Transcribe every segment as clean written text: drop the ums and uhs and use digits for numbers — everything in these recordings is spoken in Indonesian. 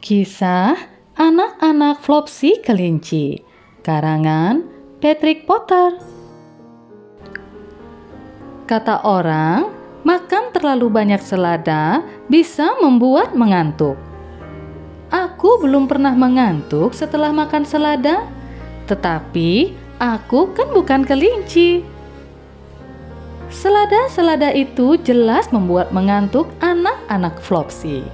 Kisah Anak-anak Flopsy Kelinci, karangan Patrick Potter. Kata orang, makan terlalu banyak selada bisa membuat mengantuk. Aku belum pernah mengantuk setelah makan selada, tetapi aku kan bukan kelinci. Selada-selada itu jelas membuat mengantuk anak-anak Flopsy.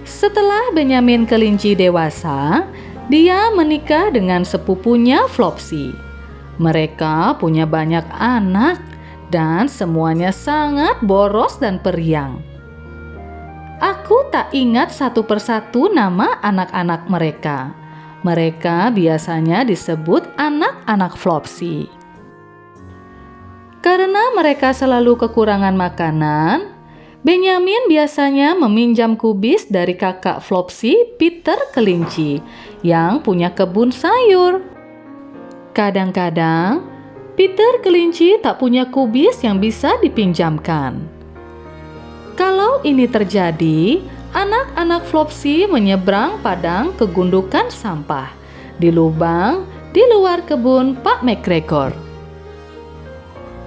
Setelah Benyamin kelinci dewasa, dia menikah dengan sepupunya Flopsy. Mereka punya banyak anak dan semuanya sangat boros dan periang. Aku tak ingat satu persatu nama anak-anak mereka. Mereka biasanya disebut anak-anak Flopsy. Karena mereka selalu kekurangan makanan, Benyamin biasanya meminjam kubis dari kakak Flopsy, Peter Kelinci, yang punya kebun sayur. Kadang-kadang, Peter Kelinci tak punya kubis yang bisa dipinjamkan. Kalau ini terjadi, anak-anak Flopsy menyeberang padang ke gundukan sampah di lubang di luar kebun Pak McGregor.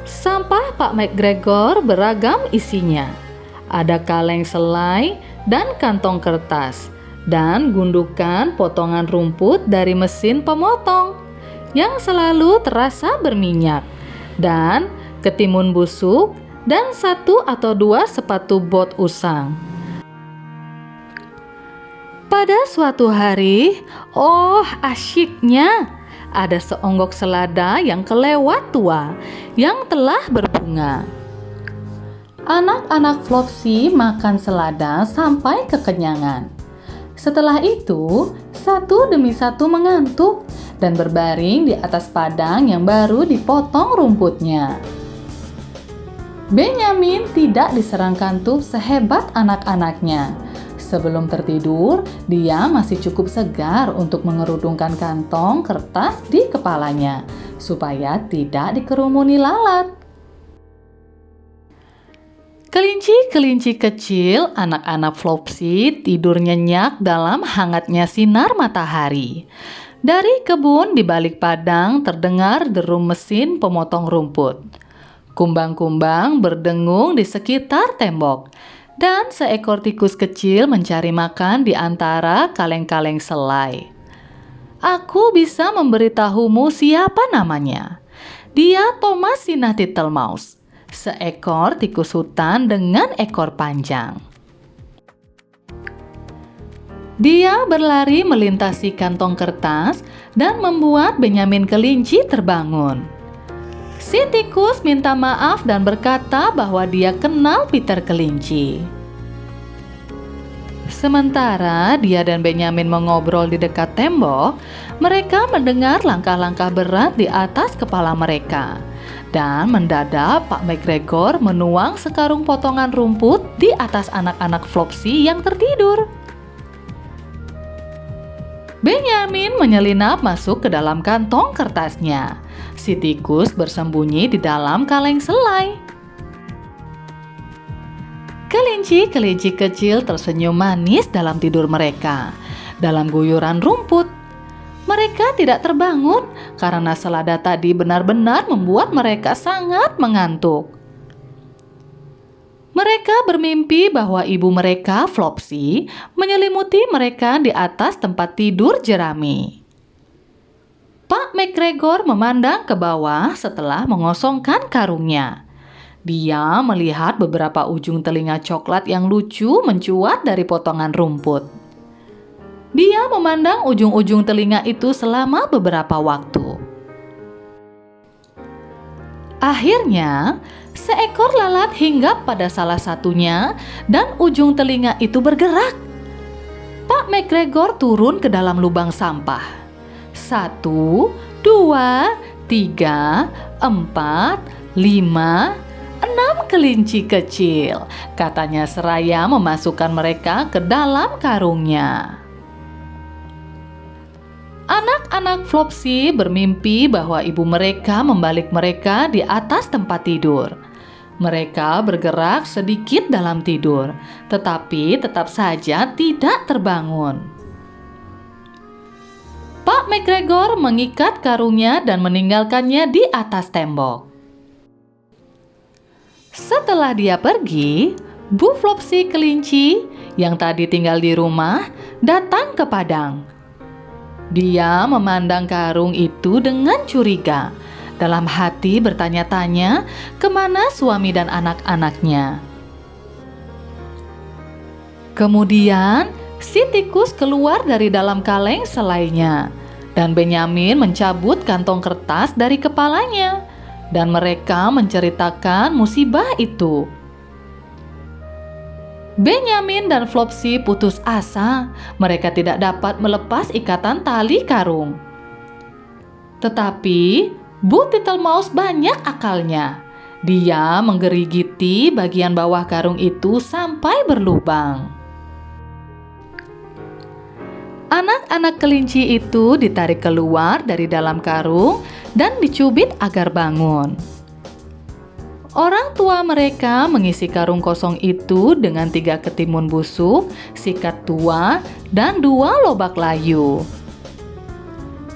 Sampah Pak McGregor beragam isinya. Ada kaleng selai dan kantong kertas, dan gundukan potongan rumput dari mesin pemotong yang selalu terasa berminyak, dan ketimun busuk, dan 1 atau 2 sepatu bot usang. Pada suatu hari, asyiknya, ada seonggok selada yang kelewat tua yang telah berbunga. Anak-anak Flopsy makan selada sampai kekenyangan. Setelah itu, satu demi satu mengantuk dan berbaring di atas padang yang baru dipotong rumputnya. Benyamin tidak diserang kantuk sehebat anak-anaknya. Sebelum tertidur, dia masih cukup segar untuk mengerudungkan kantong kertas di kepalanya, supaya tidak dikerumuni lalat. Kelinci-kelinci kecil anak-anak Flopsy tidur nyenyak dalam hangatnya sinar matahari. Dari kebun di balik padang terdengar derum mesin pemotong rumput. Kumbang-kumbang berdengung di sekitar tembok, dan seekor tikus kecil mencari makan di antara kaleng-kaleng selai. Aku bisa memberitahumu siapa namanya. Dia Thomas Sinah Tittlemaus, seekor tikus hutan dengan ekor panjang. Dia berlari melintasi kantong kertas dan membuat Benyamin kelinci terbangun. Si tikus minta maaf dan berkata bahwa dia kenal Peter Kelinci. Sementara dia dan Benyamin mengobrol di dekat tembok, mereka mendengar langkah-langkah berat di atas kepala mereka. Dan mendadak Pak McGregor menuang sekarung potongan rumput di atas anak-anak Flopsy yang tertidur. Benyamin menyelinap masuk ke dalam kantong kertasnya. Si tikus bersembunyi di dalam kaleng selai. Kelinci-kelinci kecil tersenyum manis dalam tidur mereka, dalam guyuran rumput. Mereka tidak terbangun karena selada tadi benar-benar membuat mereka sangat mengantuk. Mereka bermimpi bahwa ibu mereka, Flopsy, menyelimuti mereka di atas tempat tidur jerami. Pak McGregor memandang ke bawah setelah mengosongkan karungnya. Dia melihat beberapa ujung telinga coklat yang lucu mencuat dari potongan rumput. Dia memandang ujung-ujung telinga itu selama beberapa waktu. Akhirnya, seekor lalat hinggap pada salah satunya dan ujung telinga itu bergerak. Pak McGregor turun ke dalam lubang sampah. 1, 2, 3, 4, 5, 6 kelinci kecil, katanya seraya memasukkan mereka ke dalam karungnya. Anak-anak Flopsy bermimpi bahwa ibu mereka membalik mereka di atas tempat tidur. Mereka bergerak sedikit dalam tidur, tetapi tetap saja tidak terbangun. Pak McGregor mengikat karungnya dan meninggalkannya di atas tembok. Setelah dia pergi, Bu Flopsy kelinci yang tadi tinggal di rumah datang ke padang. Dia memandang karung itu dengan curiga. Dalam hati bertanya-tanya kemana suami dan anak-anaknya. Kemudian si tikus keluar dari dalam kaleng selainya, dan Benyamin mencabut kantong kertas dari kepalanya, dan mereka menceritakan musibah itu. Benyamin dan Flopsy putus asa. Mereka tidak dapat melepas ikatan tali karung. Tetapi Bu Titelmaus banyak akalnya. Dia menggerigiti bagian bawah karung itu sampai berlubang. Anak-anak kelinci itu ditarik keluar dari dalam karung dan dicubit agar bangun. Orang tua mereka mengisi karung kosong itu dengan 3 ketimun busuk, sikat tua, dan 2 lobak layu.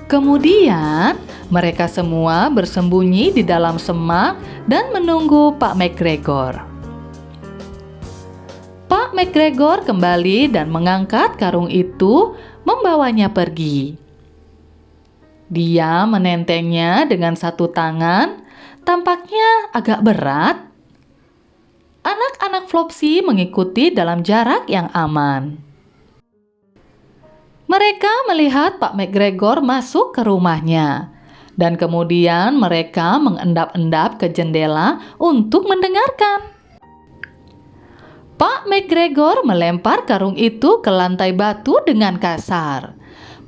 Kemudian mereka semua bersembunyi di dalam semak dan menunggu Pak McGregor. Pak McGregor kembali dan mengangkat karung itu, membawanya pergi. Dia menentengnya dengan satu tangan, tampaknya agak berat. Anak-anak Flopsy mengikuti dalam jarak yang aman. Mereka melihat Pak McGregor masuk ke rumahnya, dan kemudian mereka mengendap-endap ke jendela untuk mendengarkan. Pak McGregor melempar karung itu ke lantai batu dengan kasar.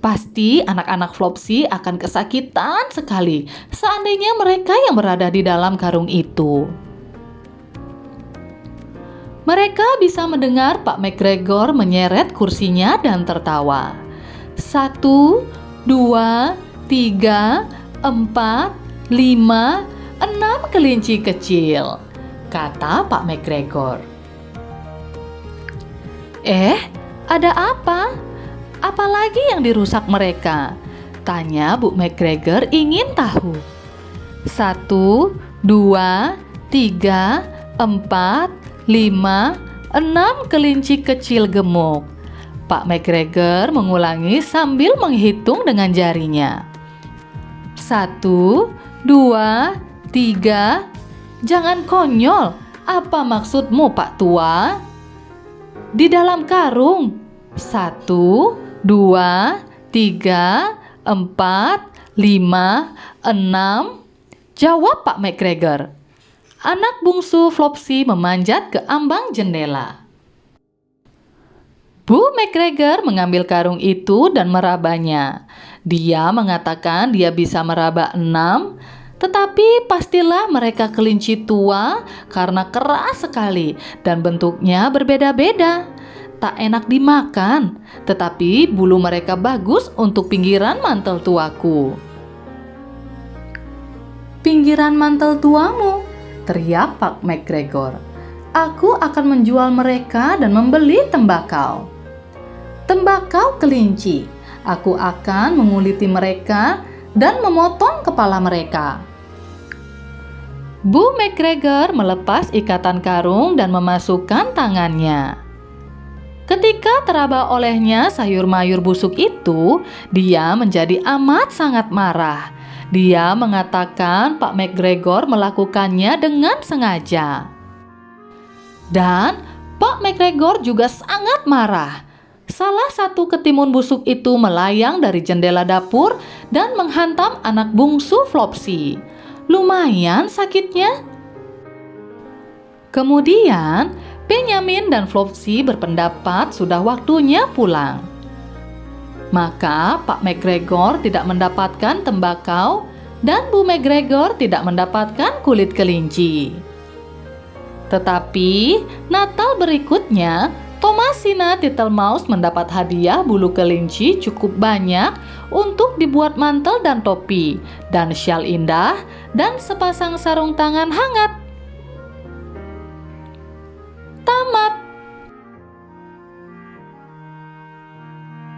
Pasti anak-anak Flopsy akan kesakitan sekali seandainya mereka yang berada di dalam karung itu. Mereka bisa mendengar Pak McGregor menyeret kursinya dan tertawa. 1, 2, 3, 4, 5, 6 kelinci kecil, kata Pak McGregor. Ada apa? Apalagi yang dirusak mereka? Tanya Bu McGregor ingin tahu. 1, 2, 3, 4, 5, 6 kelinci kecil gemuk. Pak McGregor mengulangi sambil menghitung dengan jarinya. 1, 2, 3. Jangan konyol. Apa maksudmu, Pak Tua? Di dalam karung. 1, 2, 3, 4, 5, 6. Jawab Pak McGregor. Anak bungsu Flopsy memanjat ke ambang jendela. Bu McGregor mengambil karung itu dan merabanya. Dia mengatakan dia bisa meraba 6, tetapi pastilah mereka kelinci tua karena keras sekali dan bentuknya berbeda-beda. Tak enak dimakan, tetapi bulu mereka bagus untuk pinggiran mantel tuaku. Pinggiran mantel tuamu, teriak Pak McGregor. Aku akan menjual mereka dan membeli tembakau. Tembakau kelinci. Aku akan menguliti mereka dan memotong kepala mereka. Bu McGregor melepas ikatan karung dan memasukkan tangannya. Ketika teraba olehnya sayur mayur busuk itu, dia menjadi amat sangat marah. Dia mengatakan Pak McGregor melakukannya dengan sengaja. Dan Pak McGregor juga sangat marah. Salah satu ketimun busuk itu melayang dari jendela dapur dan menghantam anak bungsu Flopsy. Lumayan sakitnya. Kemudian Benyamin dan Flopsy berpendapat sudah waktunya pulang. Maka Pak McGregor tidak mendapatkan tembakau dan Bu McGregor tidak mendapatkan kulit kelinci. Tetapi Natal berikutnya, Thomasina Titelmaus mendapat hadiah bulu kelinci cukup banyak untuk dibuat mantel dan topi, dan syal indah, dan sepasang sarung tangan hangat. selamat.